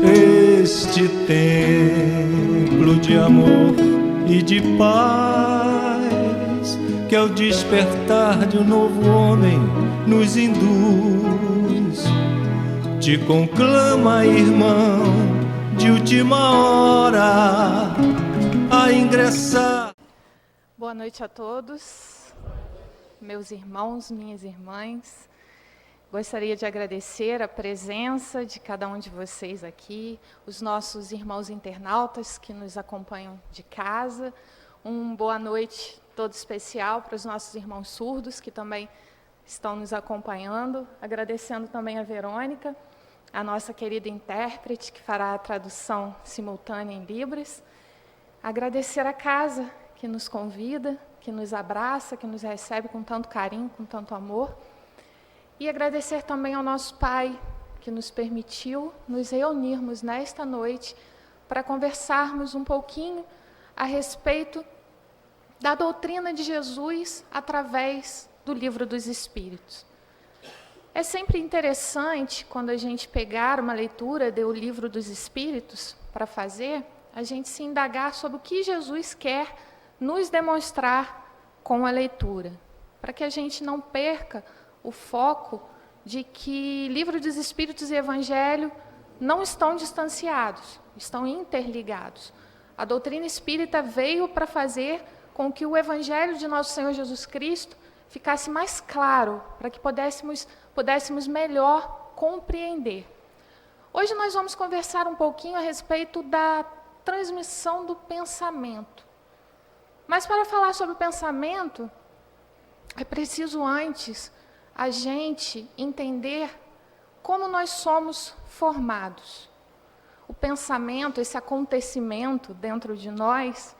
Este templo de amor e de paz, que ao despertar de um novo homem nos induz, te conclama, irmão, de última hora a ingressar. Boa noite a todos, meus irmãos, minhas irmãs. Gostaria de agradecer a presença de cada um de vocês aqui, os nossos irmãos internautas que nos acompanham de casa. Boa noite todo especial para os nossos irmãos surdos que também estão nos acompanhando. Agradecendo também a Verônica, a nossa querida intérprete, que fará a tradução simultânea em Libras. Agradecer a casa que nos convida, que nos abraça, que nos recebe com tanto carinho, com tanto amor. E agradecer também ao nosso Pai, que nos permitiu nos reunirmos nesta noite para conversarmos um pouquinho a respeito da doutrina de Jesus através do Livro dos Espíritos. É sempre interessante, quando a gente pegar uma leitura do Livro dos Espíritos para fazer, a gente se indagar sobre o que Jesus quer nos demonstrar com a leitura, para que a gente não perca o foco de que Livro dos Espíritos e Evangelho não estão distanciados, estão interligados. A doutrina espírita veio para fazer com que o Evangelho de nosso Senhor Jesus Cristo ficasse mais claro, para que pudéssemos melhor compreender. Hoje nós vamos conversar um pouquinho a respeito da transmissão do pensamento. Mas para falar sobre o pensamento, é preciso antes a gente entender como nós somos formados. O pensamento, esse acontecimento dentro de nós,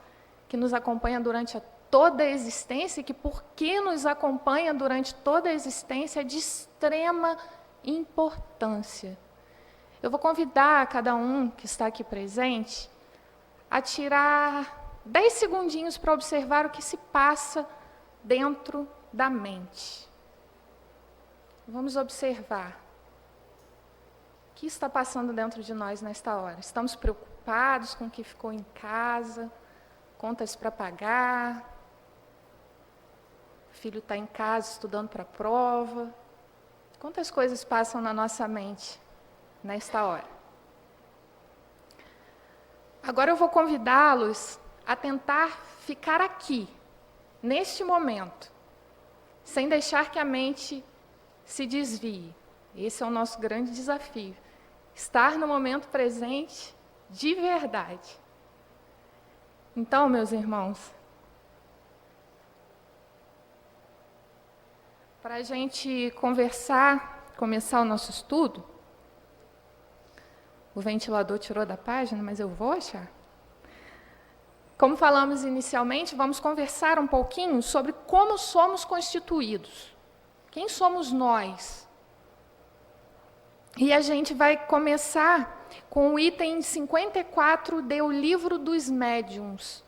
que nos acompanha durante toda a existência, e que porque nos acompanha durante toda a existência é de extrema importância. Eu vou convidar cada um que está aqui presente a tirar 10 segundinhos para observar o que se passa dentro da mente. Vamos observar o que está passando dentro de nós nesta hora. Estamos preocupados com o que ficou em casa, contas para pagar, o filho está em casa estudando para a prova. Quantas coisas passam na nossa mente nesta hora? Agora eu vou convidá-los a tentar ficar aqui, neste momento, sem deixar que a mente se desvie. Esse é o nosso grande desafio. Estar no momento presente de verdade. Então, meus irmãos, para a gente começar o nosso estudo, o ventilador tirou da página, mas eu vou achar. Como falamos inicialmente, vamos conversar um pouquinho sobre como somos constituídos. Quem somos nós? E a gente vai começar com o item 54 do Livro dos Médiuns.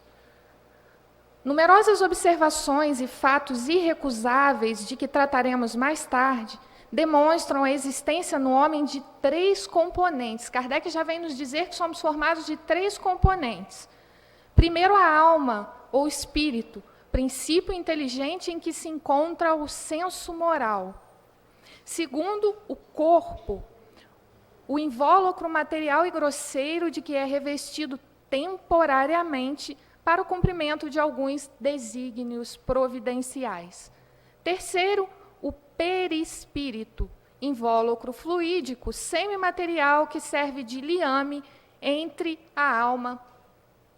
Numerosas observações e fatos irrecusáveis, de que trataremos mais tarde, demonstram a existência no homem de 3 componentes. Kardec já vem nos dizer que somos formados de 3 componentes. Primeiro, a alma, ou espírito, princípio inteligente em que se encontra o senso moral. Segundo, o corpo, o invólucro material e grosseiro de que é revestido temporariamente para o cumprimento de alguns desígnios providenciais. Terceiro, o perispírito, invólucro fluídico, semimaterial que serve de liame entre a alma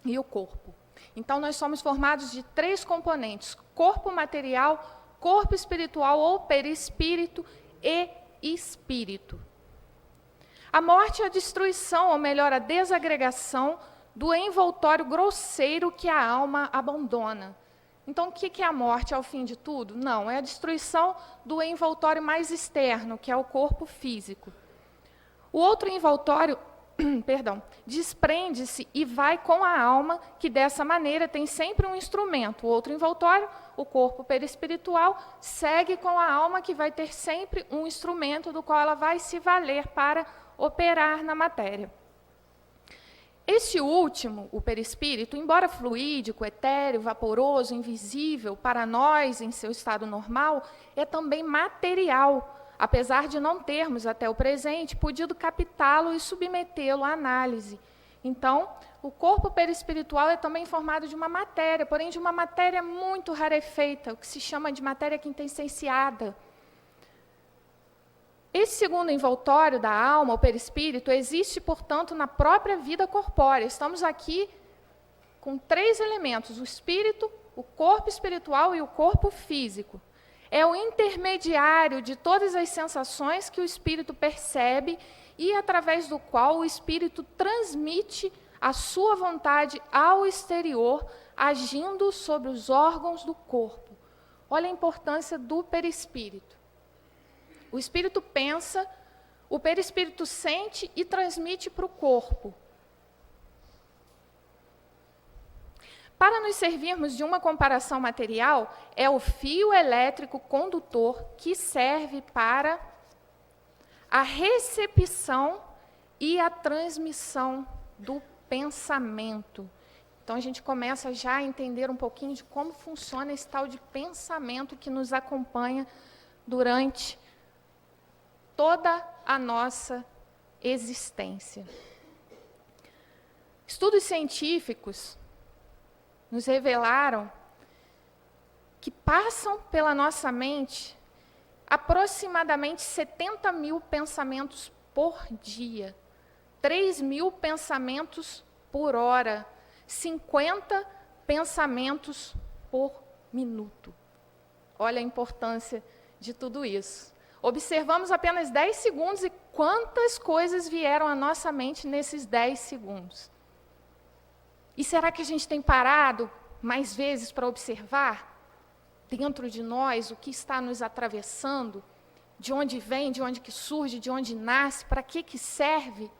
e o corpo. Então, nós somos formados de 3 componentes: corpo material, corpo espiritual ou perispírito e espírito. A morte é a destruição, ou melhor, a desagregação do envoltório grosseiro que a alma abandona. Então, o que é a morte ao fim de tudo? Não, é a destruição do envoltório mais externo, que é o corpo físico. O outro envoltório desprende-se e vai com a alma, que dessa maneira tem sempre um instrumento. O outro envoltório, o corpo perispiritual, segue com a alma, que vai ter sempre um instrumento do qual ela vai se valer para operar na matéria. Este último, o perispírito, embora fluídico, etéreo, vaporoso, invisível, para nós, em seu estado normal, é também material, apesar de não termos, até o presente, podido captá-lo e submetê-lo à análise. Então, o corpo perispiritual é também formado de uma matéria, porém de uma matéria muito rarefeita, o que se chama de matéria quintessenciada. Esse segundo envoltório da alma, o perispírito, existe, portanto, na própria vida corpórea. Estamos aqui com 3 elementos: o espírito, o corpo espiritual e o corpo físico. É o intermediário de todas as sensações que o espírito percebe e através do qual o espírito transmite a sua vontade ao exterior, agindo sobre os órgãos do corpo. Olha a importância do perispírito. O espírito pensa, o perispírito sente e transmite para o corpo. Para nos servirmos de uma comparação material, é o fio elétrico condutor que serve para a recepção e a transmissão do pensamento. Então, a gente começa já a entender um pouquinho de como funciona esse tal de pensamento que nos acompanha durante toda a nossa existência. Estudos científicos nos revelaram que passam pela nossa mente aproximadamente 70 mil pensamentos por dia, 3 mil pensamentos por hora, 50 pensamentos por minuto. Olha a importância de tudo isso. Observamos apenas 10 segundos e quantas coisas vieram à nossa mente nesses 10 segundos. E será que a gente tem parado mais vezes para observar dentro de nós o que está nos atravessando, de onde vem, de onde que surge, de onde nasce, para que serve?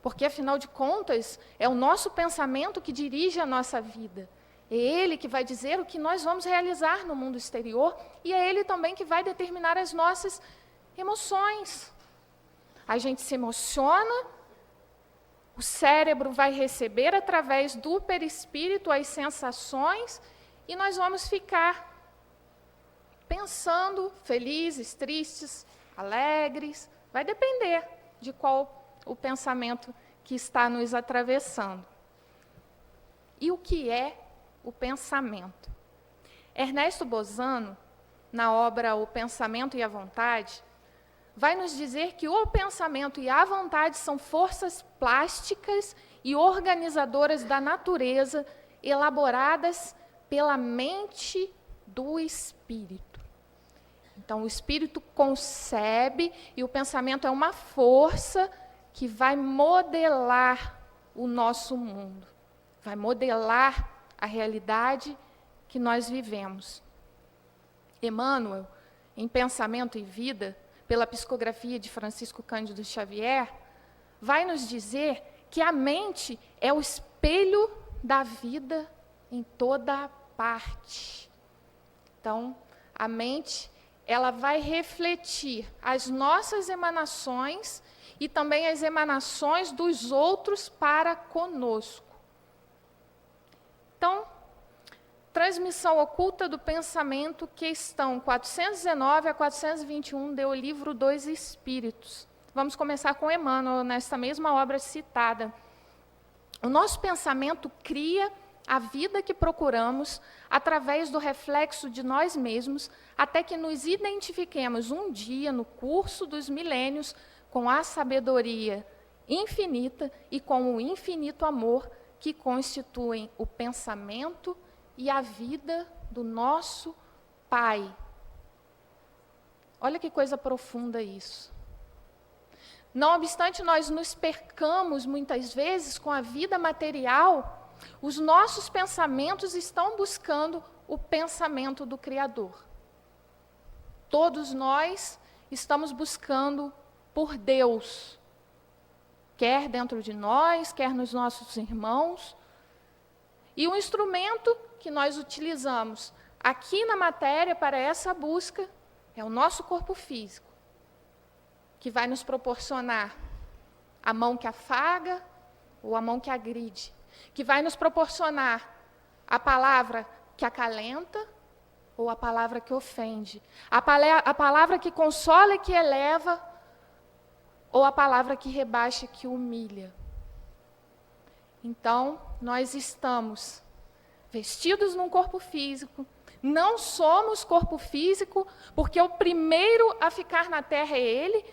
Porque, afinal de contas, é o nosso pensamento que dirige a nossa vida. É ele que vai dizer o que nós vamos realizar no mundo exterior e é ele também que vai determinar as nossas emoções. A gente se emociona, o cérebro vai receber através do perispírito as sensações e nós vamos ficar pensando felizes, tristes, alegres. Vai depender de qual o pensamento que está nos atravessando. E o que é o pensamento? Ernesto Bozano, na obra O Pensamento e a Vontade, vai nos dizer que o pensamento e a vontade são forças plásticas e organizadoras da natureza, elaboradas pela mente do espírito. Então, o espírito concebe e o pensamento é uma força que vai modelar o nosso mundo, vai modelar a realidade que nós vivemos. Emmanuel, em Pensamento e Vida, pela psicografia de Francisco Cândido Xavier, vai nos dizer que a mente é o espelho da vida em toda parte. Então, a mente, ela vai refletir as nossas emanações e também as emanações dos outros para conosco. Então, Transmissão Oculta do Pensamento, questão 419 a 421, do livro dos Espíritos. Vamos começar com Emmanuel, nesta mesma obra citada. O nosso pensamento cria a vida que procuramos através do reflexo de nós mesmos, até que nos identifiquemos um dia, no curso dos milênios, com a sabedoria infinita e com o infinito amor que constituem o pensamento e a vida do nosso Pai. Olha que coisa profunda isso. Não obstante nós nos percamos muitas vezes com a vida material, os nossos pensamentos estão buscando o pensamento do Criador. Todos nós estamos buscando por Deus. quer dentro de nós, quer nos nossos irmãos. E o instrumento que nós utilizamos aqui na matéria para essa busca é o nosso corpo físico, que vai nos proporcionar a mão que afaga ou a mão que agride, que vai nos proporcionar a palavra que acalenta ou a palavra que ofende, a palavra que consola e que eleva, ou a palavra que rebaixa e que humilha. Então, nós estamos vestidos num corpo físico, não somos corpo físico, porque o primeiro a ficar na terra é ele.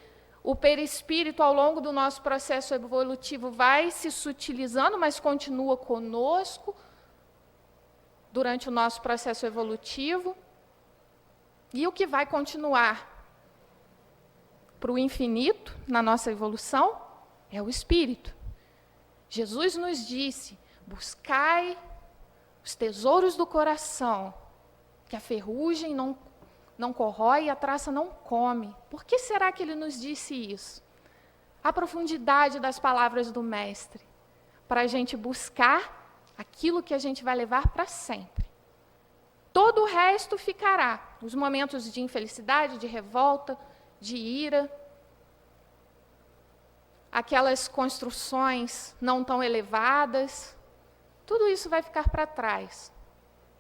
O perispírito, ao longo do nosso processo evolutivo, vai se sutilizando, mas continua conosco durante o nosso processo evolutivo. E o que vai continuar para o infinito na nossa evolução é o espírito. Jesus nos disse: buscai os tesouros do coração, que a ferrugem não corrói e a traça não come. Por que será que ele nos disse isso? A profundidade das palavras do Mestre, para a gente buscar aquilo que a gente vai levar para sempre. Todo o resto ficará. Os momentos de infelicidade, de revolta, de ira, aquelas construções não tão elevadas, tudo isso vai ficar para trás.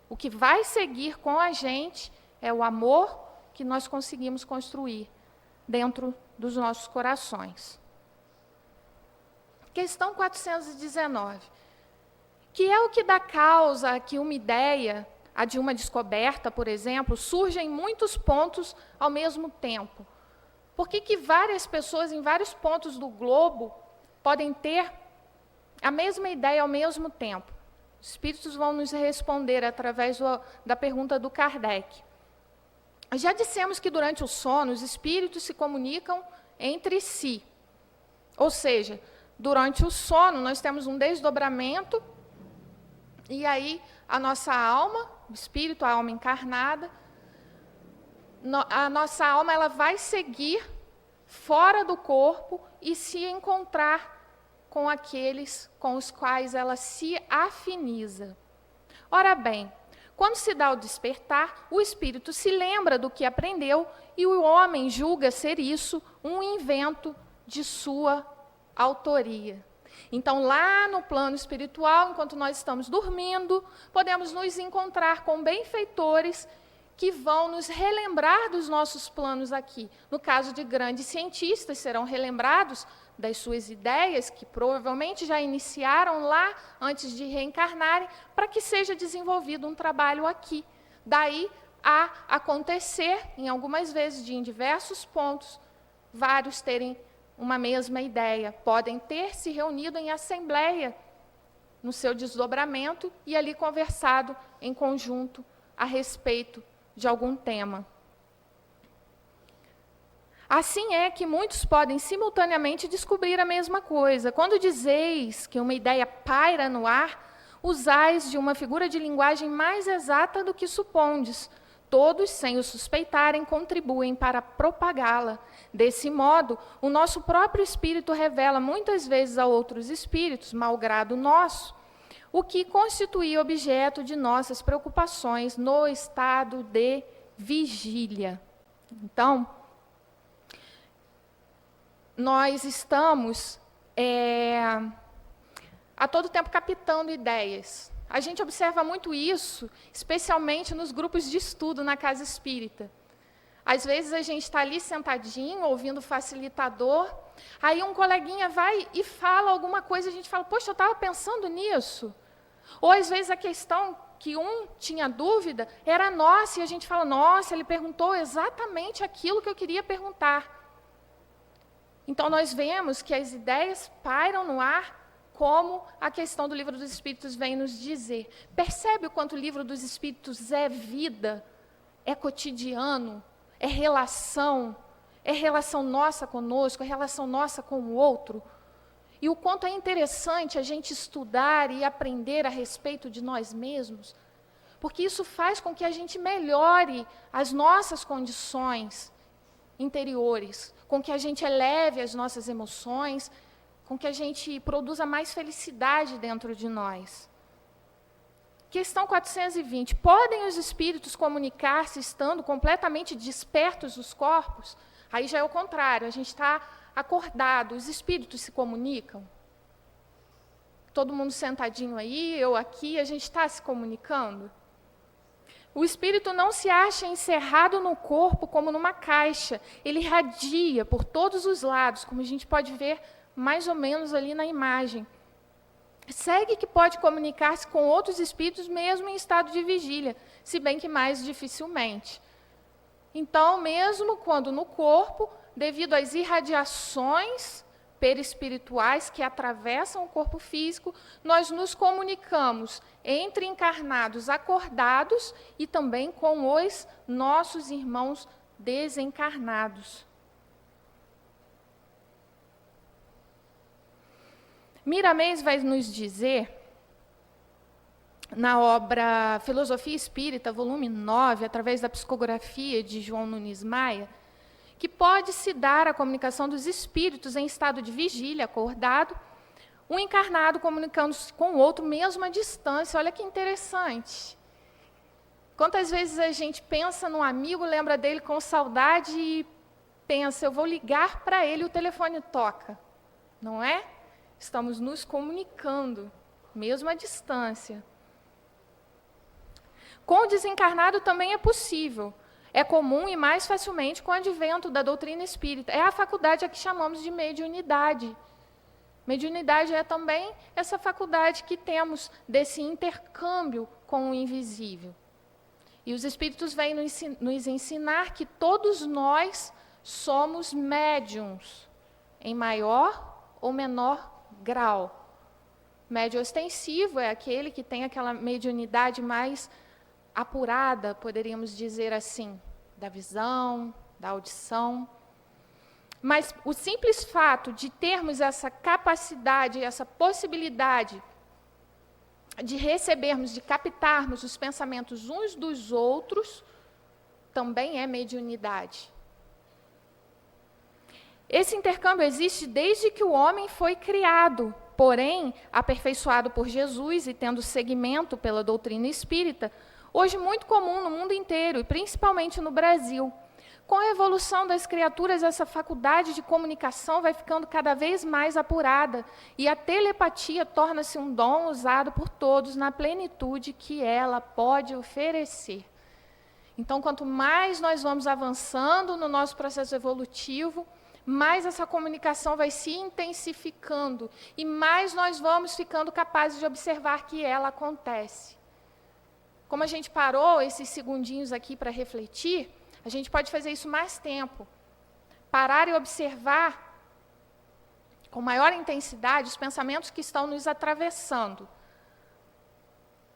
O que vai seguir com a gente é o amor que nós conseguimos construir dentro dos nossos corações. Questão 419. Que é o que dá causa a que uma ideia, a de uma descoberta, por exemplo, surja em muitos pontos ao mesmo tempo? Por que várias pessoas em vários pontos do globo podem ter a mesma ideia ao mesmo tempo? Os espíritos vão nos responder através da pergunta do Kardec. Já dissemos que durante o sono os espíritos se comunicam entre si. Ou seja, durante o sono nós temos um desdobramento e aí a nossa alma, o espírito, a alma encarnada, a nossa alma ela vai seguir fora do corpo e se encontrar com aqueles com os quais ela se afiniza. Ora bem, quando se dá o despertar, o espírito se lembra do que aprendeu e o homem julga ser isso um invento de sua autoria. Então, lá no plano espiritual, enquanto nós estamos dormindo, podemos nos encontrar com benfeitores que vão nos relembrar dos nossos planos aqui. No caso de grandes cientistas, serão relembrados das suas ideias, que provavelmente já iniciaram lá antes de reencarnarem, para que seja desenvolvido um trabalho aqui. Daí a acontecer, em algumas vezes, em diversos pontos, vários terem uma mesma ideia, podem ter se reunido em assembleia no seu desdobramento e ali conversado em conjunto a respeito de algum tema. Assim é que muitos podem simultaneamente descobrir a mesma coisa. Quando dizeis que uma ideia paira no ar, usais de uma figura de linguagem mais exata do que supondes. Todos, sem o suspeitarem, contribuem para propagá-la. Desse modo, o nosso próprio espírito revela muitas vezes a outros espíritos, malgrado nosso, o que constitui objeto de nossas preocupações no estado de vigília. Então, nós estamos a todo tempo captando ideias. A gente observa muito isso, especialmente nos grupos de estudo na casa espírita. Às vezes a gente está ali sentadinho, ouvindo o facilitador, aí um coleguinha vai e fala alguma coisa, a gente fala, poxa, eu estava pensando nisso. Ou às vezes a questão que um tinha dúvida era nossa, e a gente fala, nossa, ele perguntou exatamente aquilo que eu queria perguntar. Então nós vemos que as ideias pairam no ar, como a questão do Livro dos Espíritos vem nos dizer. Percebe o quanto o Livro dos Espíritos é vida, é cotidiano, é relação nossa conosco, é relação nossa com o outro. E o quanto é interessante a gente estudar e aprender a respeito de nós mesmos, porque isso faz com que a gente melhore as nossas condições interiores, com que a gente eleve as nossas emoções, com que a gente produza mais felicidade dentro de nós. Questão 420. Podem os espíritos comunicar-se estando completamente despertos dos corpos? Aí já é o contrário, a gente está acordado, os espíritos se comunicam? Todo mundo sentadinho aí, eu aqui, a gente está se comunicando? O espírito não se acha encerrado no corpo como numa caixa, ele irradia por todos os lados, como a gente pode ver mais ou menos ali na imagem. Segue que pode comunicar-se com outros espíritos mesmo em estado de vigília, se bem que mais dificilmente. Então, mesmo quando no corpo, devido às irradiações perispirituais que atravessam o corpo físico, nós nos comunicamos entre encarnados acordados e também com os nossos irmãos desencarnados. Miramês vai nos dizer, na obra Filosofia Espírita, volume 9, através da psicografia de João Nunes Maia, que pode-se dar a comunicação dos espíritos em estado de vigília, acordado, um encarnado comunicando-se com o outro, mesmo à distância. Olha que interessante. Quantas vezes a gente pensa num amigo, lembra dele com saudade e pensa, eu vou ligar para ele e o telefone toca. Não é? Estamos nos comunicando, mesmo à distância. Com o desencarnado também é possível. É comum e mais facilmente com o advento da doutrina espírita. É a faculdade a que chamamos de mediunidade. Mediunidade é também essa faculdade que temos desse intercâmbio com o invisível. E os espíritos vêm nos ensinar que todos nós somos médiuns, em maior ou menor grau. Médio ostensivo é aquele que tem aquela mediunidade mais apurada, poderíamos dizer assim, da visão, da audição. Mas o simples fato de termos essa capacidade, essa possibilidade de recebermos, de captarmos os pensamentos uns dos outros, também é mediunidade. Esse intercâmbio existe desde que o homem foi criado, porém, aperfeiçoado por Jesus e tendo seguimento pela doutrina espírita, hoje muito comum no mundo inteiro, e principalmente no Brasil. Com a evolução das criaturas, essa faculdade de comunicação vai ficando cada vez mais apurada, e a telepatia torna-se um dom usado por todos na plenitude que ela pode oferecer. Então, quanto mais nós vamos avançando no nosso processo evolutivo, mais essa comunicação vai se intensificando, e mais nós vamos ficando capazes de observar que ela acontece. Como a gente parou esses segundinhos aqui para refletir, a gente pode fazer isso mais tempo. Parar e observar com maior intensidade os pensamentos que estão nos atravessando.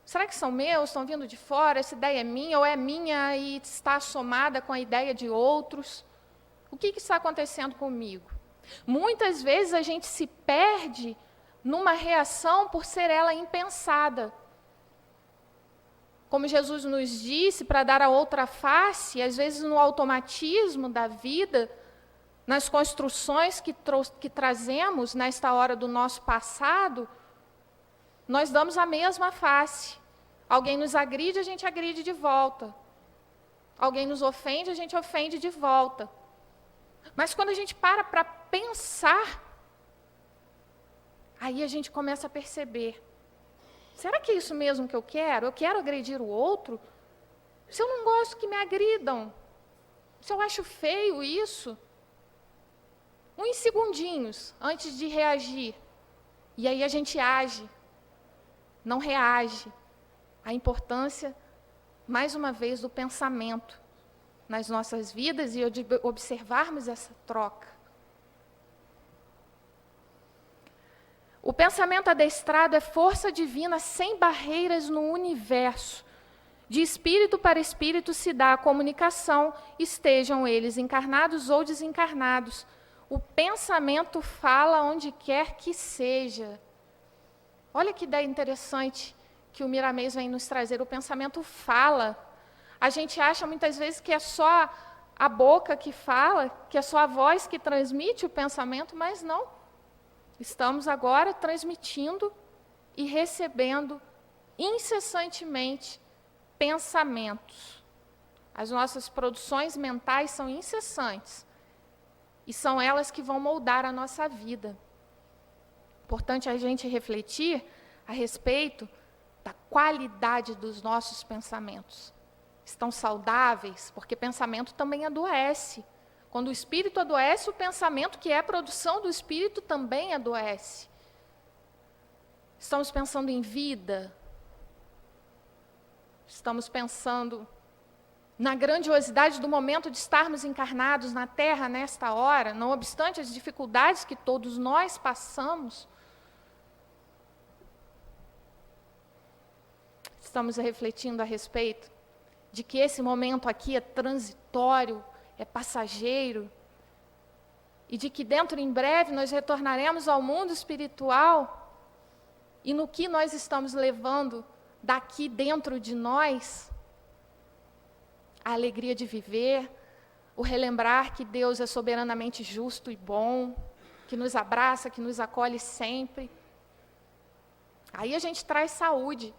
Será que são meus? Estão vindo de fora? Essa ideia é minha ou é minha e está somada com a ideia de outros? O que está acontecendo comigo? Muitas vezes a gente se perde numa reação por ser ela impensada. Como Jesus nos disse, para dar a outra face, às vezes no automatismo da vida, nas construções que trazemos nesta hora do nosso passado, nós damos a mesma face. Alguém nos agride, a gente agride de volta. Alguém nos ofende, a gente ofende de volta. Mas quando a gente para pensar, aí a gente começa a perceber. Será que é isso mesmo que eu quero? Eu quero agredir o outro? Se eu não gosto que me agridam? Se eu acho feio isso? Uns segundinhos antes de reagir. E aí a gente age, não reage. A importância, mais uma vez, do pensamento nas nossas vidas e de observarmos essa troca. O pensamento adestrado é força divina sem barreiras no universo. De espírito para espírito se dá a comunicação, estejam eles encarnados ou desencarnados. O pensamento fala onde quer que seja. Olha que ideia interessante que o Miramês vem nos trazer. O pensamento fala. A gente acha muitas vezes que é só a boca que fala, que é só a voz que transmite o pensamento, mas não. estamos agora transmitindo e recebendo incessantemente pensamentos. As nossas produções mentais são incessantes e são elas que vão moldar a nossa vida. Importante a gente refletir a respeito da qualidade dos nossos pensamentos. Estão saudáveis? Porque pensamento também adoece. Quando o espírito adoece, o pensamento, que é a produção do espírito, também adoece. Estamos pensando em vida? Estamos pensando na grandiosidade do momento de estarmos encarnados na Terra nesta hora, não obstante as dificuldades que todos nós passamos? Estamos refletindo a respeito de que esse momento aqui é transitório, é passageiro, e de que dentro em breve nós retornaremos ao mundo espiritual, e no que nós estamos levando daqui dentro de nós? A alegria de viver, o relembrar que Deus é soberanamente justo e bom, que nos abraça, que nos acolhe sempre. Aí a gente traz saúde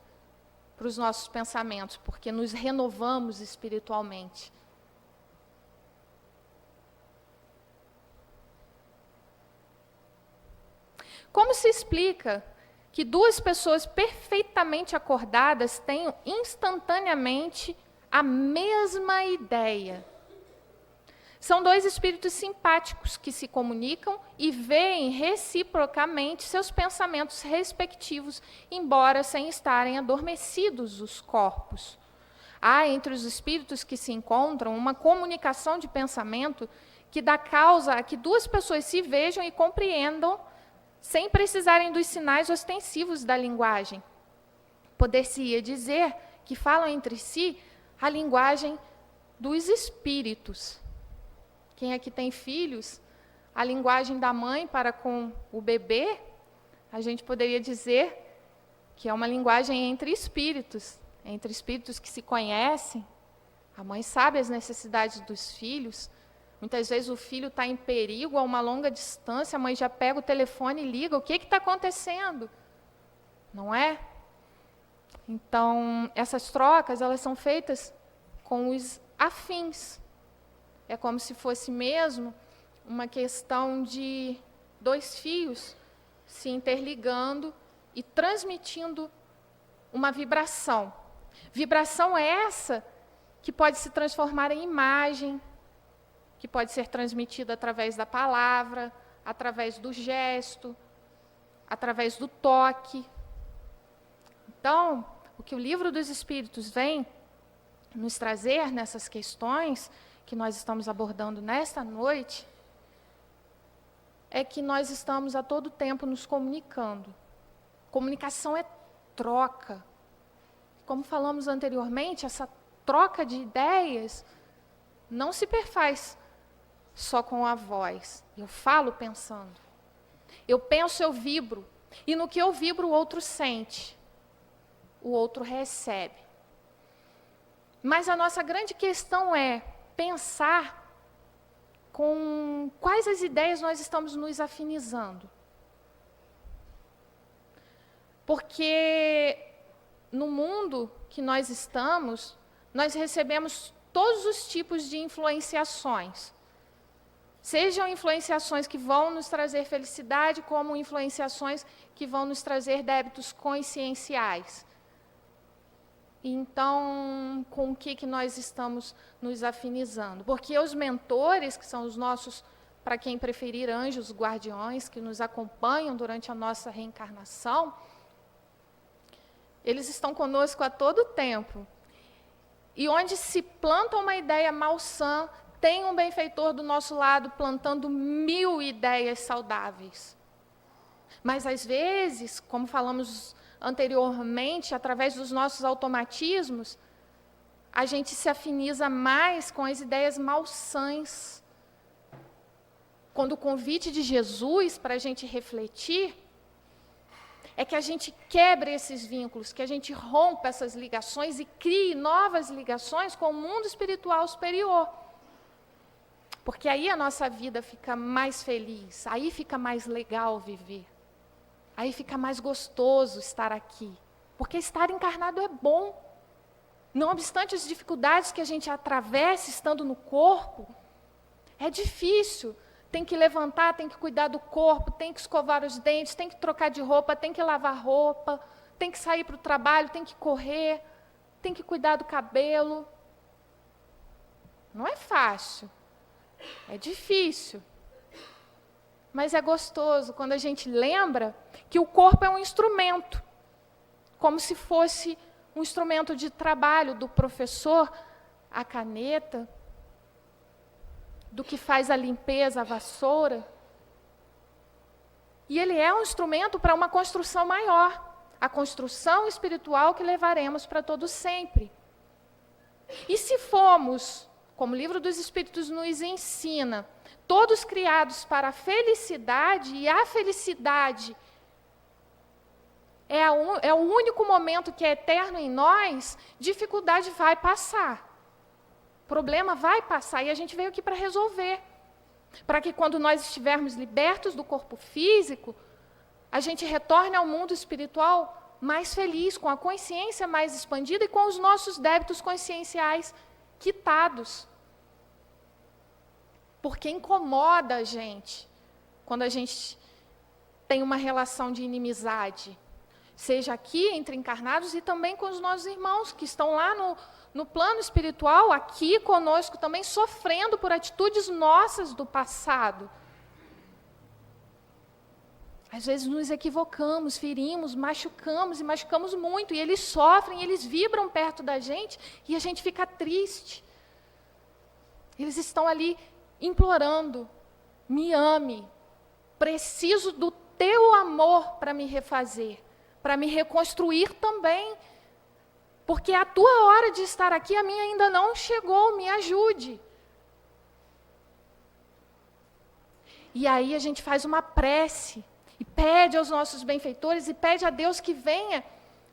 para os nossos pensamentos, porque nos renovamos espiritualmente. Como se explica que duas pessoas perfeitamente acordadas tenham instantaneamente a mesma ideia? São dois espíritos simpáticos que se comunicam e veem reciprocamente seus pensamentos respectivos, embora sem estarem adormecidos os corpos. Há entre os espíritos que se encontram uma comunicação de pensamento que dá causa a que duas pessoas se vejam e compreendam sem precisarem dos sinais ostensivos da linguagem. Poder-se-ia dizer que falam entre si a linguagem dos espíritos. Quem aqui tem filhos, a linguagem da mãe para com o bebê, a gente poderia dizer que é uma linguagem entre espíritos que se conhecem. A mãe sabe as necessidades dos filhos. Muitas vezes o filho está em perigo a uma longa distância, a mãe já pega o telefone e liga, o que está acontecendo? Não é? Então, essas trocas, elas são feitas com os afins. É como se fosse mesmo uma questão de dois fios se interligando e transmitindo uma vibração. Vibração essa que pode se transformar em imagem, que pode ser transmitida através da palavra, através do gesto, através do toque. Então, o que o Livro dos Espíritos vem nos trazer nessas questões que nós estamos abordando nesta noite, é que nós estamos a todo tempo nos comunicando. Comunicação é troca. Como falamos anteriormente, essa troca de ideias não se perfaz só com a voz. Eu falo pensando. Eu penso, eu vibro. E no que eu vibro, o outro sente. O outro recebe. Mas a nossa grande questão é pensar com quais as ideias nós estamos nos afinizando. Porque no mundo que nós estamos, nós recebemos todos os tipos de influenciações. Sejam influenciações que vão nos trazer felicidade, como influenciações que vão nos trazer débitos conscienciais. Então, com o que nós estamos nos afinizando? Porque os mentores, que são os nossos, para quem preferir, anjos guardiões, que nos acompanham durante a nossa reencarnação, eles estão conosco a todo tempo. E onde se planta uma ideia malsã, tem um benfeitor do nosso lado plantando 1000 ideias saudáveis. Mas, às vezes, como falamos anteriormente, através dos nossos automatismos, a gente se afiniza mais com as ideias malsãs. Quando o convite de Jesus para a gente refletir é que a gente quebre esses vínculos, que a gente rompa essas ligações e crie novas ligações com o mundo espiritual superior. Porque aí a nossa vida fica mais feliz, aí fica mais legal viver. Aí fica mais gostoso estar aqui. Porque estar encarnado é bom. Não obstante as dificuldades que a gente atravessa estando no corpo, é difícil. Tem que levantar, tem que cuidar do corpo, tem que escovar os dentes, tem que trocar de roupa, tem que lavar roupa, tem que sair para o trabalho, tem que correr, tem que cuidar do cabelo. Não é fácil. É difícil. Mas é gostoso quando a gente lembra que o corpo é um instrumento. Como se fosse um instrumento de trabalho do professor, a caneta, do que faz a limpeza, a vassoura. E ele é um instrumento para uma construção maior, a construção espiritual que levaremos para todo sempre. E se fomos, como o Livro dos Espíritos nos ensina, todos criados para a felicidade, e a felicidade é o único momento que é eterno em nós, dificuldade vai passar. Problema vai passar, e a gente veio aqui para resolver. Para que quando nós estivermos libertos do corpo físico, a gente retorne ao mundo espiritual mais feliz, com a consciência mais expandida e com os nossos débitos conscienciais quitados. Porque incomoda a gente quando a gente tem uma relação de inimizade, seja aqui entre encarnados e também com os nossos irmãos que estão lá no plano espiritual, aqui conosco também, sofrendo por atitudes nossas do passado. Às vezes nos equivocamos, ferimos, machucamos e machucamos muito, e eles sofrem, eles vibram perto da gente e a gente fica triste. Eles estão ali implorando, me ame, preciso do teu amor para me refazer, para me reconstruir também, porque a tua hora de estar aqui, a minha ainda não chegou, me ajude. E aí a gente faz uma prece, e pede aos nossos benfeitores, e pede a Deus que venha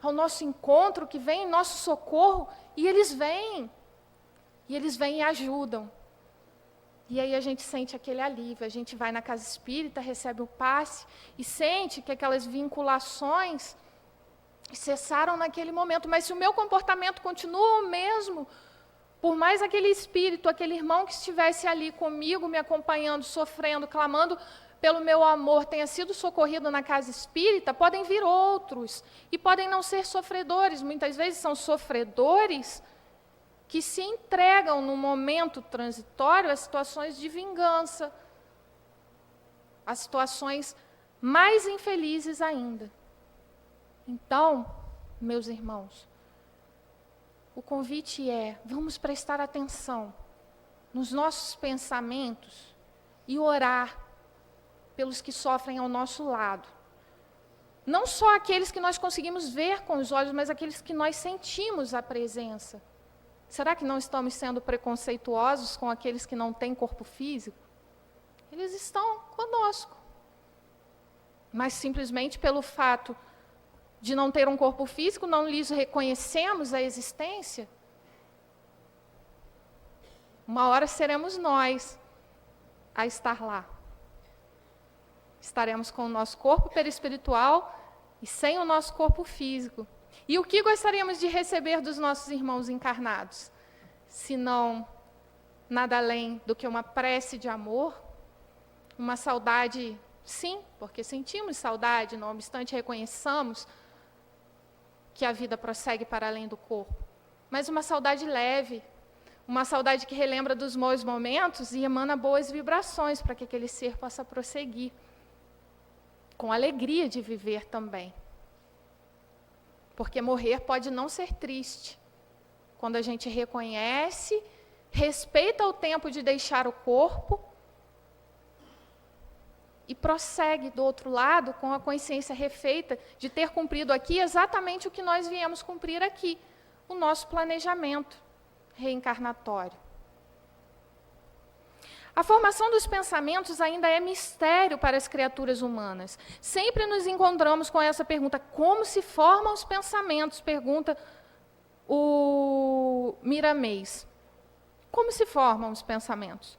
ao nosso encontro, que venha em nosso socorro, e eles vêm e ajudam. E aí a gente sente aquele alívio, a gente vai na casa espírita, recebe o passe, e sente que aquelas vinculações cessaram naquele momento. Mas se o meu comportamento continua o mesmo, por mais aquele espírito, aquele irmão que estivesse ali comigo, me acompanhando, sofrendo, clamando pelo meu amor, tenha sido socorrido na casa espírita, podem vir outros, e podem não ser sofredores, muitas vezes são sofredores que se entregam no momento transitório a situações de vingança, a situações mais infelizes ainda. Então, meus irmãos, o convite é, vamos prestar atenção nos nossos pensamentos e orar pelos que sofrem ao nosso lado. Não só aqueles que nós conseguimos ver com os olhos, mas aqueles que nós sentimos a presença. Será que não estamos sendo preconceituosos com aqueles que não têm corpo físico? Eles estão conosco. Mas simplesmente pelo fato de não ter um corpo físico, não lhes reconhecemos a existência? Uma hora seremos nós a estar lá. Estaremos com o nosso corpo perispiritual e sem o nosso corpo físico. E o que gostaríamos de receber dos nossos irmãos encarnados? Se não nada além do que uma prece de amor, uma saudade, sim, porque sentimos saudade, não obstante reconheçamos que a vida prossegue para além do corpo, mas uma saudade leve, uma saudade que relembra dos bons momentos e emana boas vibrações para que aquele ser possa prosseguir, com alegria de viver também. Porque morrer pode não ser triste, quando a gente reconhece, respeita o tempo de deixar o corpo e prossegue do outro lado com a consciência refeita de ter cumprido aqui exatamente o que nós viemos cumprir aqui, o nosso planejamento reencarnatório. A formação dos pensamentos ainda é mistério para as criaturas humanas. Sempre nos encontramos com essa pergunta, como se formam os pensamentos? Pergunta o Miramês. Como se formam os pensamentos?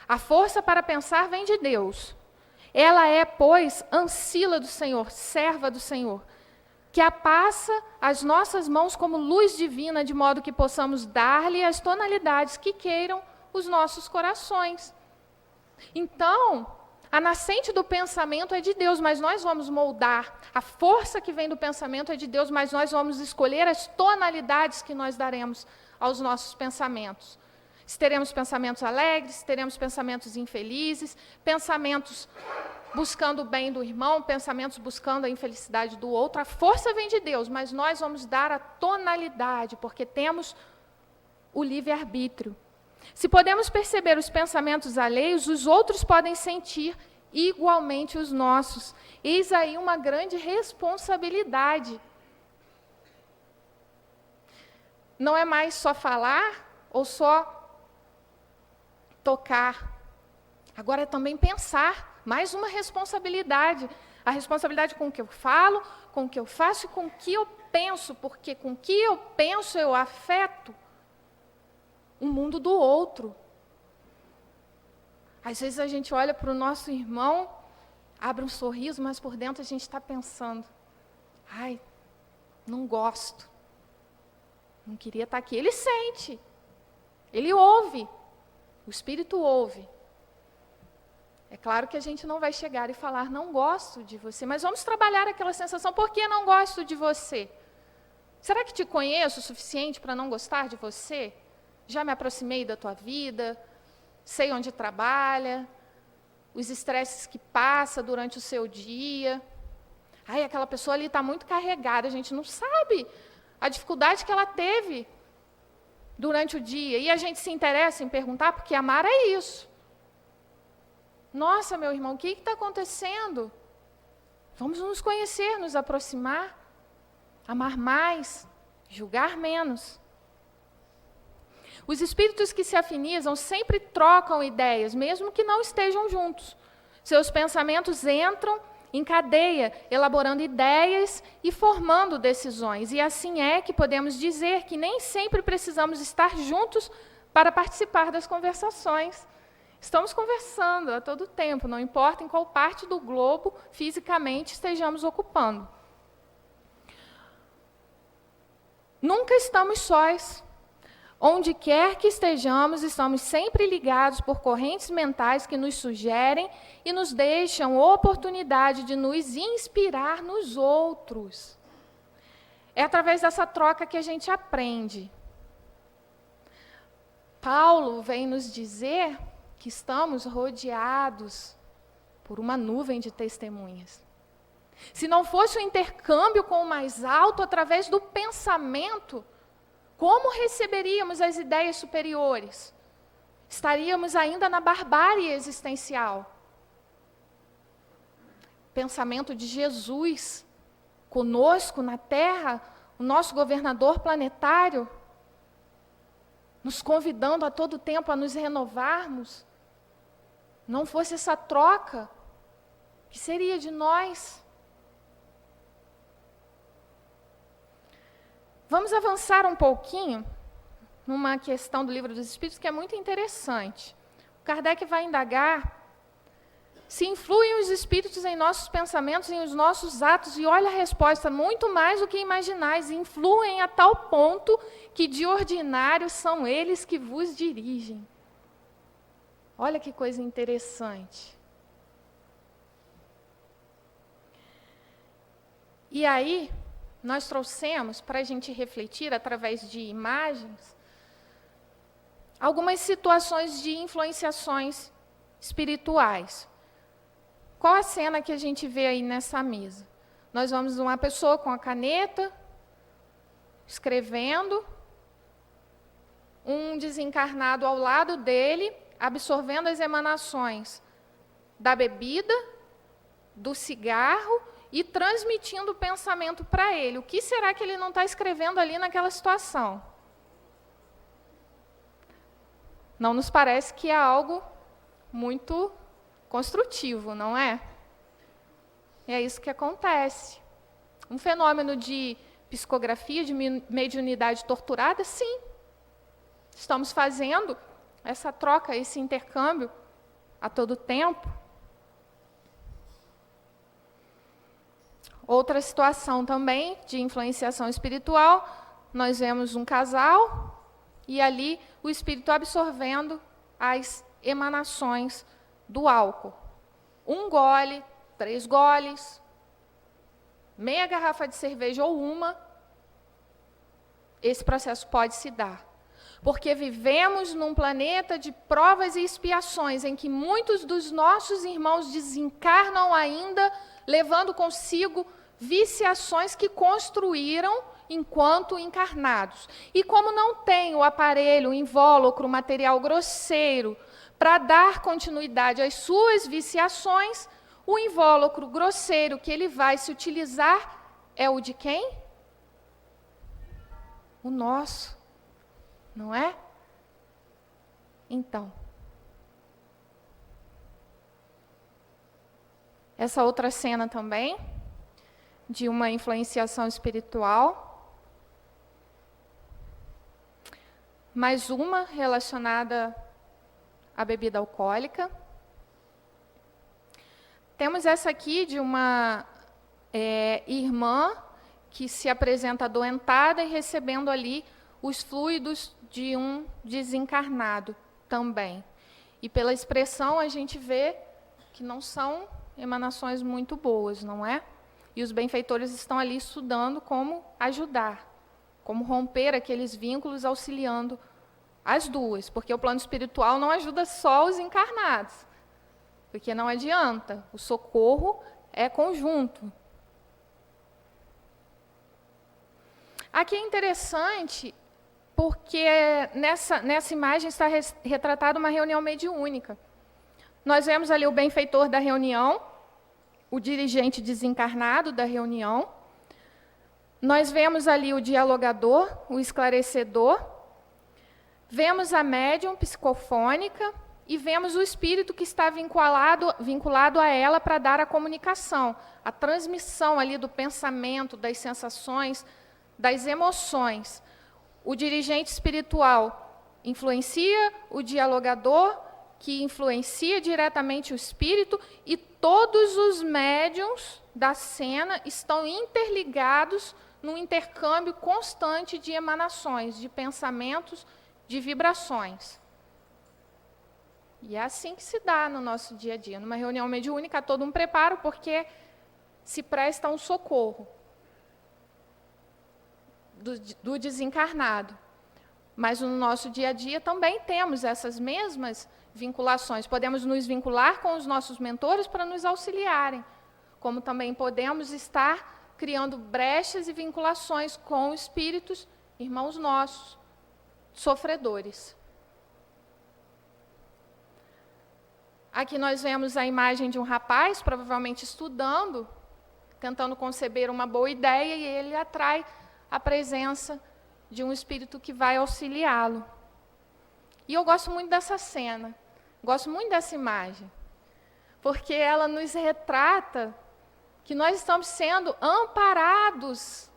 A força para pensar vem de Deus. Ela é, pois, ancila do Senhor, serva do Senhor, que a passa às nossas mãos como luz divina, de modo que possamos dar-lhe as tonalidades que queiram os nossos corações. Então, a nascente do pensamento é de Deus, mas nós vamos moldar. A força que vem do pensamento é de Deus, mas nós vamos escolher as tonalidades que nós daremos aos nossos pensamentos. Se teremos pensamentos alegres, se teremos pensamentos infelizes, pensamentos buscando o bem do irmão, pensamentos buscando a infelicidade do outro. A força vem de Deus, mas nós vamos dar a tonalidade, porque temos o livre-arbítrio. Se podemos perceber os pensamentos alheios, os outros podem sentir igualmente os nossos. Eis aí uma grande responsabilidade. Não é mais só falar ou só tocar. Agora é também pensar. Mais uma responsabilidade. A responsabilidade com o que eu falo, com o que eu faço e com o que eu penso, porque com o que eu penso eu afeto o mundo do outro. Às vezes a gente olha para o nosso irmão, abre um sorriso, mas por dentro a gente está pensando, ai, não gosto, não queria estar aqui. Ele sente, ele ouve, o Espírito ouve. É claro que a gente não vai chegar e falar, não gosto de você, mas vamos trabalhar aquela sensação, por que não gosto de você? Será que te conheço o suficiente para não gostar de você? Já me aproximei da tua vida, sei onde trabalha, os estresses que passa durante o seu dia. Ai, aquela pessoa ali está muito carregada, a gente não sabe a dificuldade que ela teve durante o dia. E a gente se interessa em perguntar, porque amar é isso. Nossa, meu irmão, o que está acontecendo? Vamos nos conhecer, nos aproximar, amar mais, julgar menos. Os espíritos que se afinizam sempre trocam ideias, mesmo que não estejam juntos. Seus pensamentos entram em cadeia, elaborando ideias e formando decisões. E assim é que podemos dizer que nem sempre precisamos estar juntos para participar das conversações. Estamos conversando a todo tempo, não importa em qual parte do globo fisicamente estejamos ocupando. Nunca estamos sós. Onde quer que estejamos, estamos sempre ligados por correntes mentais que nos sugerem e nos deixam oportunidade de nos inspirar nos outros. É através dessa troca que a gente aprende. Paulo vem nos dizer que estamos rodeados por uma nuvem de testemunhas. Se não fosse o intercâmbio com o mais alto através do pensamento, como receberíamos as ideias superiores? Estaríamos ainda na barbárie existencial. Pensamento de Jesus conosco na Terra, o nosso governador planetário, nos convidando a todo tempo a nos renovarmos. Não fosse essa troca, o que seria de nós? Vamos avançar um pouquinho numa questão do Livro dos Espíritos que é muito interessante. O Kardec vai indagar se influem os espíritos em nossos pensamentos, em os nossos atos, e olha a resposta, muito mais do que imaginais, influem a tal ponto que de ordinário são eles que vos dirigem. Olha que coisa interessante. E aí, nós trouxemos, para a gente refletir através de imagens, algumas situações de influenciações espirituais. Qual a cena que a gente vê aí nessa mesa? Nós vamos uma pessoa com a caneta, escrevendo, um desencarnado ao lado dele, absorvendo as emanações da bebida, do cigarro e transmitindo o pensamento para ele. O que será que ele não está escrevendo ali naquela situação? Não nos parece que é algo muito construtivo, não é? É isso que acontece. Um fenômeno de psicografia, de mediunidade torturada, sim. Estamos fazendo essa troca, esse intercâmbio a todo tempo. Outra situação também de influenciação espiritual, nós vemos um casal e ali o espírito absorvendo as emanações do álcool. 1 gole, 3 goles, meia garrafa de cerveja ou uma, esse processo pode se dar. Porque vivemos num planeta de provas e expiações, em que muitos dos nossos irmãos desencarnam ainda, levando consigo viciações que construíram enquanto encarnados. E como não tem o aparelho, o invólucro, o material grosseiro, para dar continuidade às suas viciações, o invólucro grosseiro que ele vai se utilizar é o de quem? O nosso, não é? Então, essa outra cena também, de uma influenciação espiritual, mais uma relacionada à bebida alcoólica. Temos essa aqui de uma irmã que se apresenta adoentada e recebendo ali os fluidos de um desencarnado também. E pela expressão a gente vê que não são emanações muito boas, não é? E os benfeitores estão ali estudando como ajudar, como romper aqueles vínculos, auxiliando as duas, porque o plano espiritual não ajuda só os encarnados, porque não adianta, o socorro é conjunto. Aqui é interessante, porque nessa imagem está retratada uma reunião mediúnica. Nós vemos ali o benfeitor da reunião, o dirigente desencarnado da reunião. Nós vemos ali o dialogador, o esclarecedor. Vemos a médium psicofônica e vemos o espírito que está vinculado a ela para dar a comunicação, a transmissão ali do pensamento, das sensações, das emoções. O dirigente espiritual influencia o dialogador, que influencia diretamente o espírito, e todos os médiuns da cena estão interligados num intercâmbio constante de emanações, de pensamentos, de vibrações. E é assim que se dá no nosso dia a dia. Numa reunião mediúnica há todo um preparo, porque se presta um socorro do desencarnado. Mas no nosso dia a dia também temos essas mesmas vinculações. Podemos nos vincular com os nossos mentores para nos auxiliarem, como também podemos estar criando brechas e vinculações com espíritos, irmãos nossos, sofredores. Aqui nós vemos a imagem de um rapaz, provavelmente estudando, tentando conceber uma boa ideia, e ele atrai a presença de um espírito que vai auxiliá-lo. E eu gosto muito dessa cena, gosto muito dessa imagem, porque ela nos retrata que nós estamos sendo amparados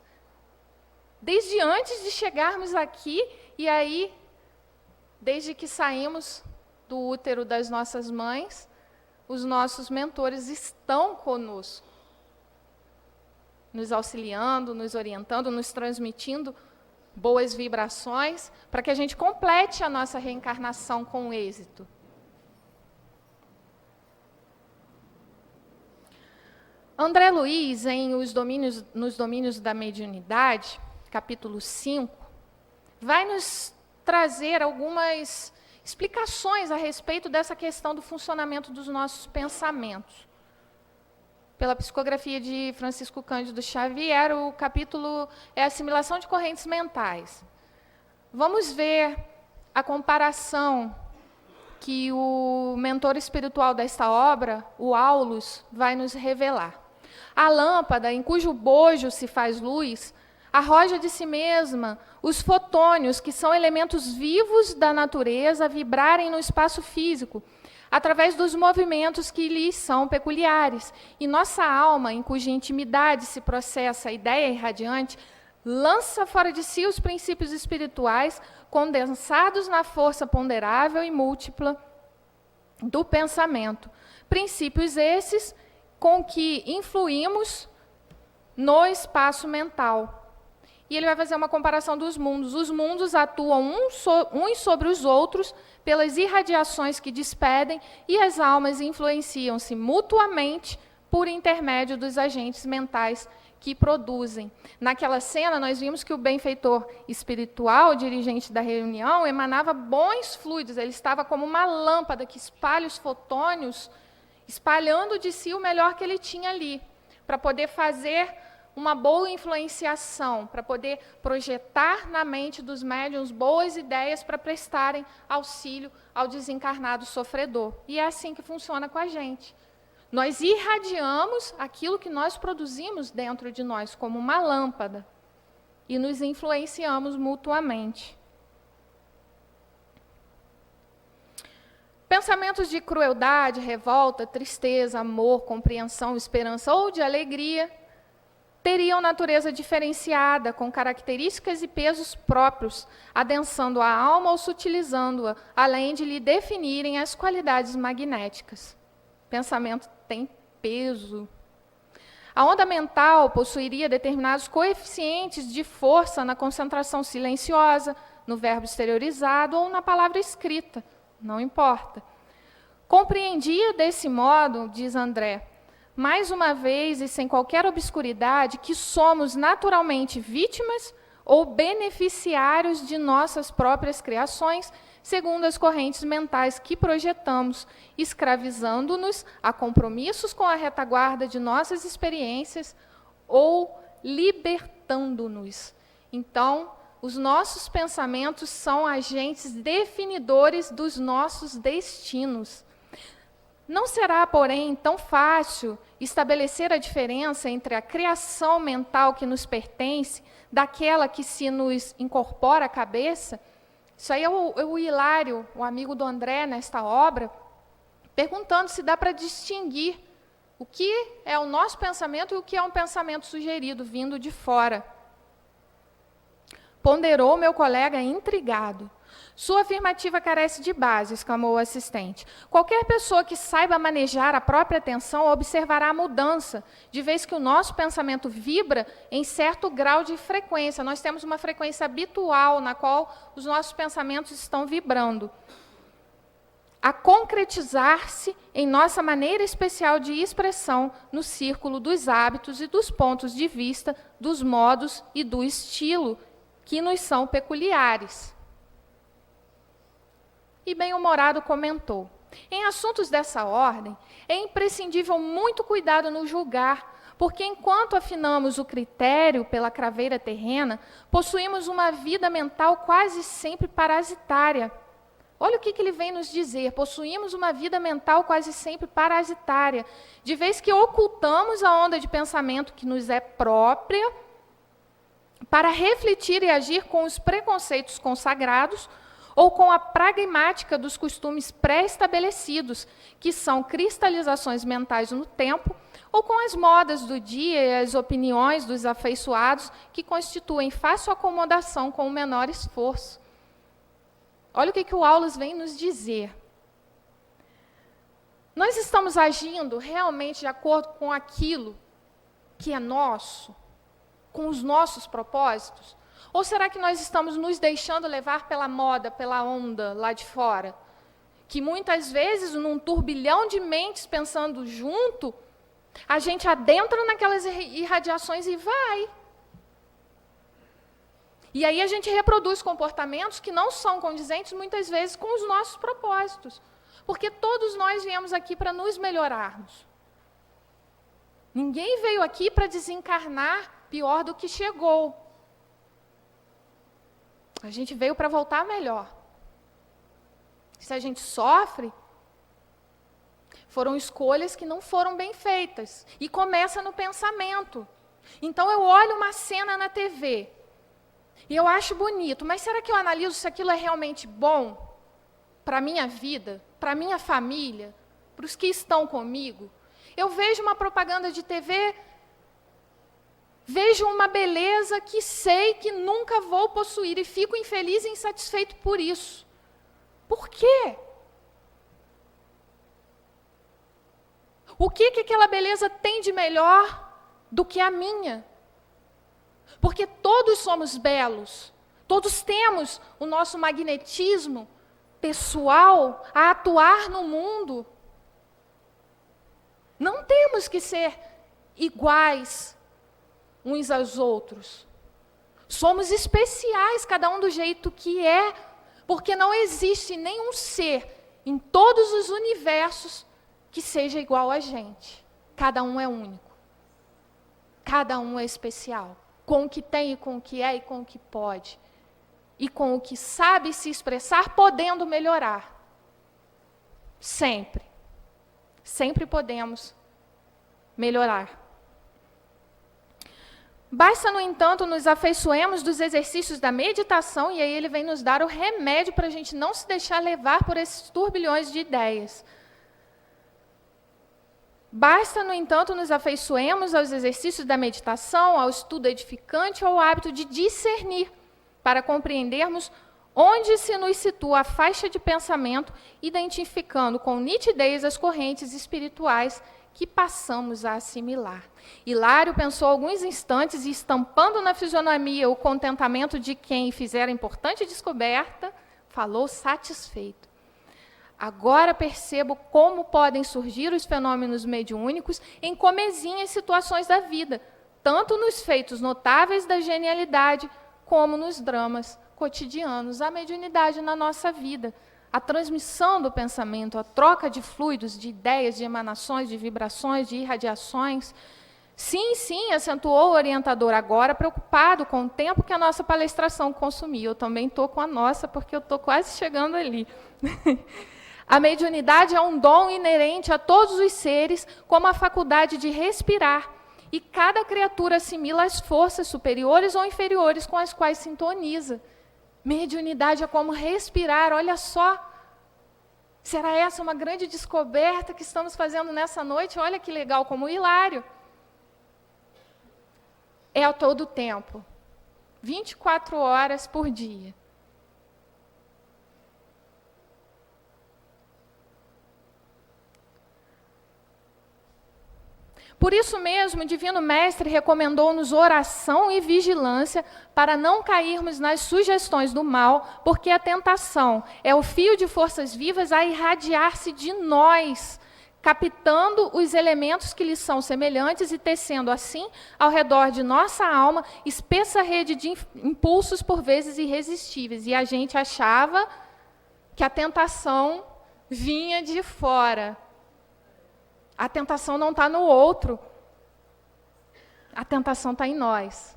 desde antes de chegarmos aqui, e aí, desde que saímos do útero das nossas mães, os nossos mentores estão conosco, nos auxiliando, nos orientando, nos transmitindo boas vibrações, para que a gente complete a nossa reencarnação com êxito. André Luiz, nos domínios da mediunidade, capítulo 5, vai nos trazer algumas explicações a respeito dessa questão do funcionamento dos nossos pensamentos. Pela psicografia de Francisco Cândido Xavier, o capítulo é Assimilação de Correntes Mentais. Vamos ver a comparação que o mentor espiritual desta obra, o Aulus, vai nos revelar. A lâmpada, em cujo bojo se faz luz, arroja de si mesma os fotônios, que são elementos vivos da natureza, a vibrarem no espaço físico, através dos movimentos que lhes são peculiares. E nossa alma, em cuja intimidade se processa a ideia irradiante, lança fora de si os princípios espirituais, condensados na força ponderável e múltipla do pensamento. Princípios esses com que influímos no espaço mental. E ele vai fazer uma comparação dos mundos. Os mundos atuam uns sobre os outros pelas irradiações que despedem e as almas influenciam-se mutuamente por intermédio dos agentes mentais que produzem. Naquela cena, nós vimos que o benfeitor espiritual, o dirigente da reunião, emanava bons fluidos. Ele estava como uma lâmpada que espalha os fotônios, espalhando de si o melhor que ele tinha ali, para poder fazer uma boa influenciação, para poder projetar na mente dos médiuns boas ideias para prestarem auxílio ao desencarnado sofredor. E é assim que funciona com a gente. Nós irradiamos aquilo que nós produzimos dentro de nós, como uma lâmpada, e nos influenciamos mutuamente. Pensamentos de crueldade, revolta, tristeza, amor, compreensão, esperança ou de alegria teriam natureza diferenciada, com características e pesos próprios, adensando a alma ou sutilizando-a, além de lhe definirem as qualidades magnéticas. Pensamento tem peso. A onda mental possuiria determinados coeficientes de força na concentração silenciosa, no verbo exteriorizado ou na palavra escrita, não importa. Compreendia desse modo, diz André, mais uma vez e sem qualquer obscuridade, que somos naturalmente vítimas ou beneficiários de nossas próprias criações, segundo as correntes mentais que projetamos, escravizando-nos a compromissos com a retaguarda de nossas experiências ou libertando-nos. Então, os nossos pensamentos são agentes definidores dos nossos destinos. Não será, porém, tão fácil estabelecer a diferença entre a criação mental que nos pertence daquela que se nos incorpora à cabeça. Isso aí é o Hilário, o amigo do André, nesta obra, perguntando se dá para distinguir o que é o nosso pensamento e o que é um pensamento sugerido, vindo de fora. Ponderou meu colega intrigado. Sua afirmativa carece de base, exclamou o assistente. Qualquer pessoa que saiba manejar a própria atenção observará a mudança, de vez que o nosso pensamento vibra em certo grau de frequência. Nós temos uma frequência habitual na qual os nossos pensamentos estão vibrando. A concretizar-se em nossa maneira especial de expressão no círculo dos hábitos e dos pontos de vista, dos modos e do estilo que nos são peculiares. E bem-humorado comentou: em assuntos dessa ordem, é imprescindível muito cuidado no julgar, porque enquanto afinamos o critério pela craveira terrena, possuímos uma vida mental quase sempre parasitária. Olha o que ele vem nos dizer: possuímos uma vida mental quase sempre parasitária, de vez que ocultamos a onda de pensamento que nos é própria, para refletir e agir com os preconceitos consagrados, ou com a pragmática dos costumes pré-estabelecidos, que são cristalizações mentais no tempo, ou com as modas do dia e as opiniões dos afeiçoados, que constituem fácil acomodação com o menor esforço. Olha o que o Aulus vem nos dizer. Nós estamos agindo realmente de acordo com aquilo que é nosso, com os nossos propósitos? Ou será que nós estamos nos deixando levar pela moda, pela onda lá de fora? Que muitas vezes, num turbilhão de mentes pensando junto, a gente adentra naquelas irradiações e vai. E aí a gente reproduz comportamentos que não são condizentes, muitas vezes, com os nossos propósitos. Porque todos nós viemos aqui para nos melhorarmos. Ninguém veio aqui para desencarnar pior do que chegou. A gente veio para voltar melhor. Se a gente sofre, foram escolhas que não foram bem feitas. E começa no pensamento. Então eu olho uma cena na TV e eu acho bonito, mas será que eu analiso se aquilo é realmente bom para a minha vida, para a minha família, para os que estão comigo? Eu vejo uma propaganda de TV, vejo uma beleza que sei que nunca vou possuir e fico infeliz e insatisfeito por isso. Por quê? O que aquela beleza tem de melhor do que a minha? Porque todos somos belos, todos temos o nosso magnetismo pessoal a atuar no mundo. Não temos que ser iguais uns aos outros. Somos especiais, cada um do jeito que é, porque não existe nenhum ser em todos os universos que seja igual a gente. Cada um é único. Cada um é especial. Com o que tem e com o que é e com o que pode. E com o que sabe se expressar, podendo melhorar. Sempre. Sempre podemos melhorar. Basta, no entanto, nos afeiçoemos dos exercícios da meditação, e aí ele vem nos dar o remédio para a gente não se deixar levar por esses turbilhões de ideias. Basta, no entanto, nos afeiçoemos aos exercícios da meditação, ao estudo edificante, ao hábito de discernir, para compreendermos onde se nos situa a faixa de pensamento, identificando com nitidez as correntes espirituais que passamos a assimilar. Hilário pensou alguns instantes e, estampando na fisionomia o contentamento de quem fizera importante descoberta, falou satisfeito. Agora percebo como podem surgir os fenômenos mediúnicos em comezinhas situações da vida, tanto nos feitos notáveis da genialidade, como nos dramas cotidianos. A mediunidade na nossa vida, a transmissão do pensamento, a troca de fluidos, de ideias, de emanações, de vibrações, de irradiações. Sim, sim, acentuou o orientador, agora preocupado com o tempo que a nossa palestração consumia. Eu também estou com a nossa, porque eu estou quase chegando ali. A mediunidade é um dom inerente a todos os seres, como a faculdade de respirar, e cada criatura assimila as forças superiores ou inferiores com as quais sintoniza. Mediunidade é como respirar, olha só. Será essa uma grande descoberta que estamos fazendo nessa noite? Olha que legal, como o Hilário. É a todo tempo, 24 horas por dia. Por isso mesmo, o Divino Mestre recomendou-nos oração e vigilância para não cairmos nas sugestões do mal, porque a tentação é o fio de forças vivas a irradiar-se de nós, captando os elementos que lhes são semelhantes e tecendo assim, ao redor de nossa alma, espessa rede de impulsos por vezes irresistíveis. E a gente achava que a tentação vinha de fora. A tentação não está no outro. A tentação está em nós.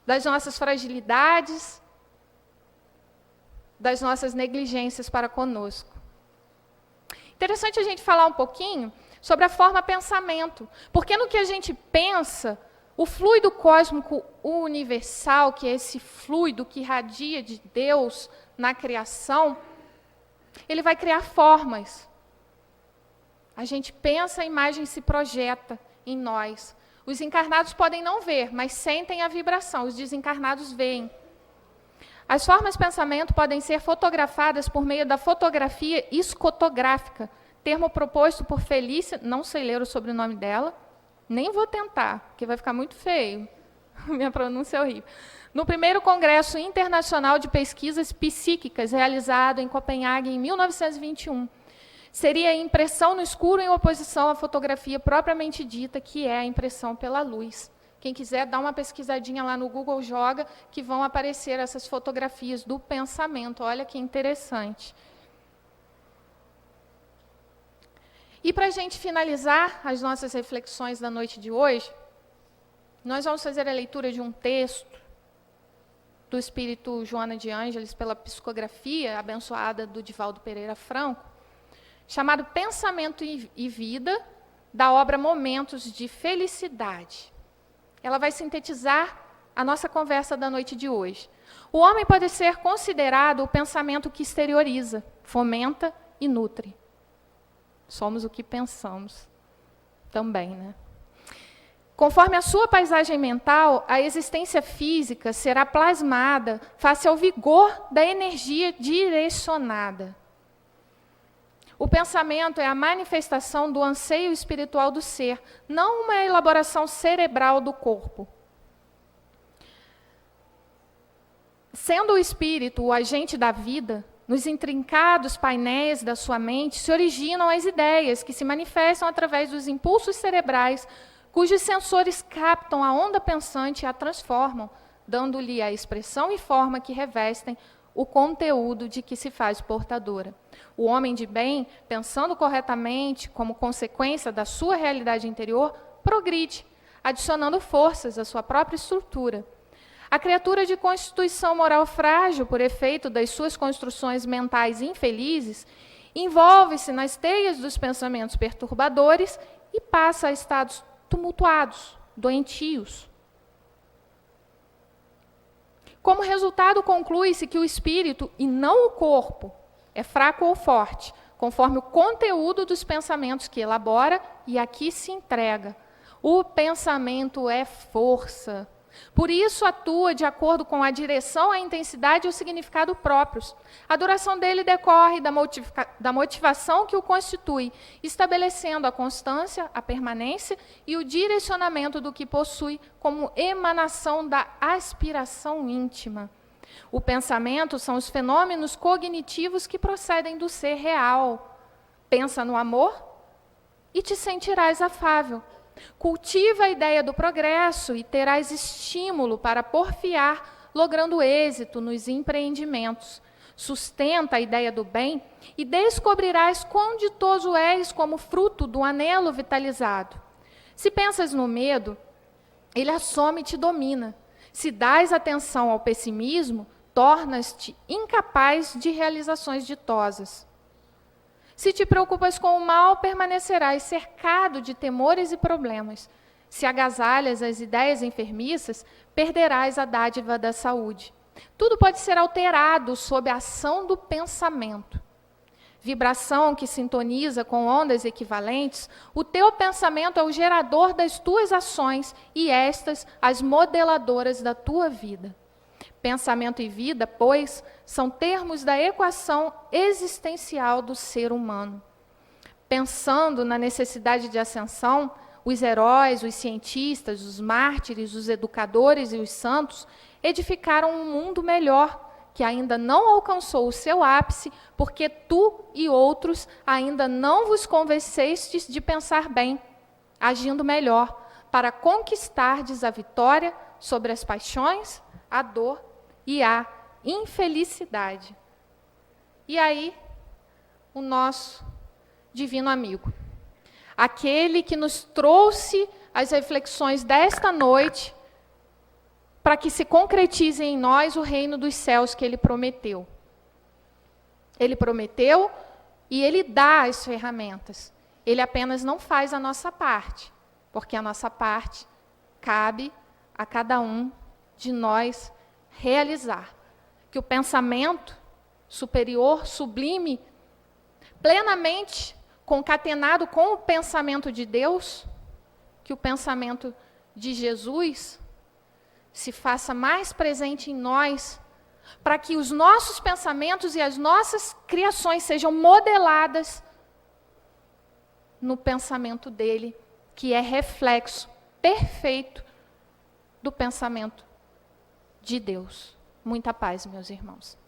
Das nossas fragilidades, das nossas negligências para conosco. Interessante a gente falar um pouquinho sobre a forma pensamento. Porque no que a gente pensa, o fluido cósmico universal, que é esse fluido que irradia de Deus na criação, ele vai criar formas. A gente pensa, a imagem se projeta em nós. Os encarnados podem não ver, mas sentem a vibração. Os desencarnados veem. As formas de pensamento podem ser fotografadas por meio da fotografia escotográfica, termo proposto por Felícia, não sei ler o sobrenome dela, nem vou tentar, porque vai ficar muito feio. Minha pronúncia é horrível. No primeiro Congresso Internacional de Pesquisas Psíquicas, realizado em Copenhague em 1921, seria a impressão no escuro em oposição à fotografia propriamente dita, que é a impressão pela luz. Quem quiser, dá uma pesquisadinha lá no Google, joga, que vão aparecer essas fotografias do pensamento. Olha que interessante. E para a gente finalizar as nossas reflexões da noite de hoje, nós vamos fazer a leitura de um texto do espírito Joana de Ângeles, pela psicografia abençoada do Divaldo Pereira Franco, chamado Pensamento e Vida, da obra Momentos de Felicidade. Ela vai sintetizar a nossa conversa da noite de hoje. O homem pode ser considerado o pensamento que exterioriza, fomenta e nutre. Somos o que pensamos também, né? Conforme a sua paisagem mental, a existência física será plasmada face ao vigor da energia direcionada. O pensamento é a manifestação do anseio espiritual do ser, não uma elaboração cerebral do corpo. Sendo o espírito o agente da vida, nos intrincados painéis da sua mente se originam as ideias que se manifestam através dos impulsos cerebrais, cujos sensores captam a onda pensante e a transformam, dando-lhe a expressão e forma que revestem o conteúdo de que se faz portadora. O homem de bem, pensando corretamente, como consequência da sua realidade interior, progride, adicionando forças à sua própria estrutura. A criatura de constituição moral frágil, por efeito das suas construções mentais infelizes, envolve-se nas teias dos pensamentos perturbadores e passa a estados tumultuados, doentios. Como resultado, conclui-se que o espírito, e não o corpo, é fraco ou forte, conforme o conteúdo dos pensamentos que elabora e aqui se entrega. O pensamento é força. Por isso atua de acordo com a direção, a intensidade e o significado próprios. A duração dele decorre da motivação que o constitui, estabelecendo a constância, a permanência e o direcionamento do que possui como emanação da aspiração íntima. O pensamento são os fenômenos cognitivos que procedem do ser real. Pensa no amor e te sentirás afável. Cultiva a ideia do progresso e terás estímulo para porfiar, logrando êxito nos empreendimentos. Sustenta a ideia do bem e descobrirás quão ditoso és como fruto do anelo vitalizado. Se pensas no medo, ele assome e te domina. Se dás atenção ao pessimismo, tornas-te incapaz de realizações ditosas. Se te preocupas com o mal, permanecerás cercado de temores e problemas. Se agasalhas as ideias enfermiças, perderás a dádiva da saúde. Tudo pode ser alterado sob a ação do pensamento. Vibração que sintoniza com ondas equivalentes, o teu pensamento é o gerador das tuas ações e estas as modeladoras da tua vida. Pensamento e vida, pois, são termos da equação existencial do ser humano. Pensando na necessidade de ascensão, os heróis, os cientistas, os mártires, os educadores e os santos edificaram um mundo melhor, que ainda não alcançou o seu ápice, porque tu e outros ainda não vos convencestes de pensar bem, agindo melhor, para conquistardes a vitória sobre as paixões, a dor e a infelicidade. E aí, o nosso divino amigo, aquele que nos trouxe as reflexões desta noite, para que se concretize em nós o reino dos céus que ele prometeu. Ele prometeu e ele dá as ferramentas. Ele apenas não faz a nossa parte, porque a nossa parte cabe a cada um de nós realizar. Que o pensamento superior, sublime, plenamente concatenado com o pensamento de Deus, que o pensamento de Jesus se faça mais presente em nós, para que os nossos pensamentos e as nossas criações sejam modeladas no pensamento dele, que é reflexo perfeito do pensamento de Deus. Muita paz, meus irmãos.